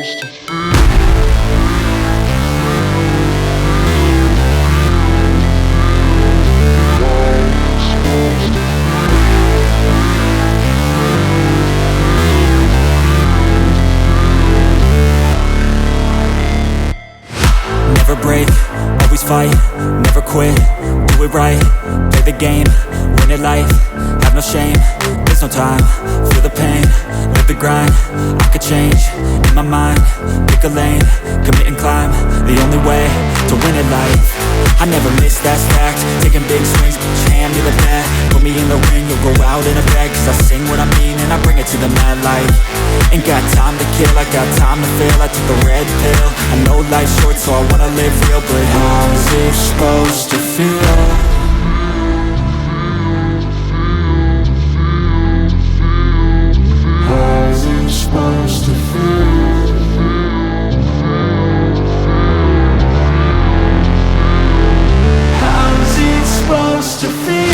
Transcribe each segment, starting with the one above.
Never break, always fight, never quit, do it right, play the game, win it life, have no shame, there's no time, feel the pain, live the grind, I could change, in my mind, pick a lane, commit and climb, the only way to win at life. I never miss, that's fact, taking big swings, put your hand to the bat, put me in the ring, you'll go out in a bag, cause I sing what I mean and I bring it to the mad light. Ain't got time to kill, I got time to feel, I took the red pill, I know life's short so I wanna live real, but how's it supposed to feel? How's it supposed to feel? How's it supposed to feel?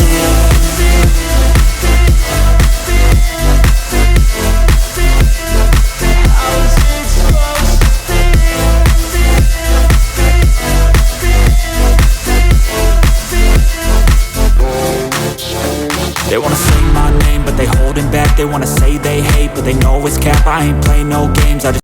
They wanna say my name, but they holding back. They wanna say they hate, but they know it's cap. I ain't play no games, I just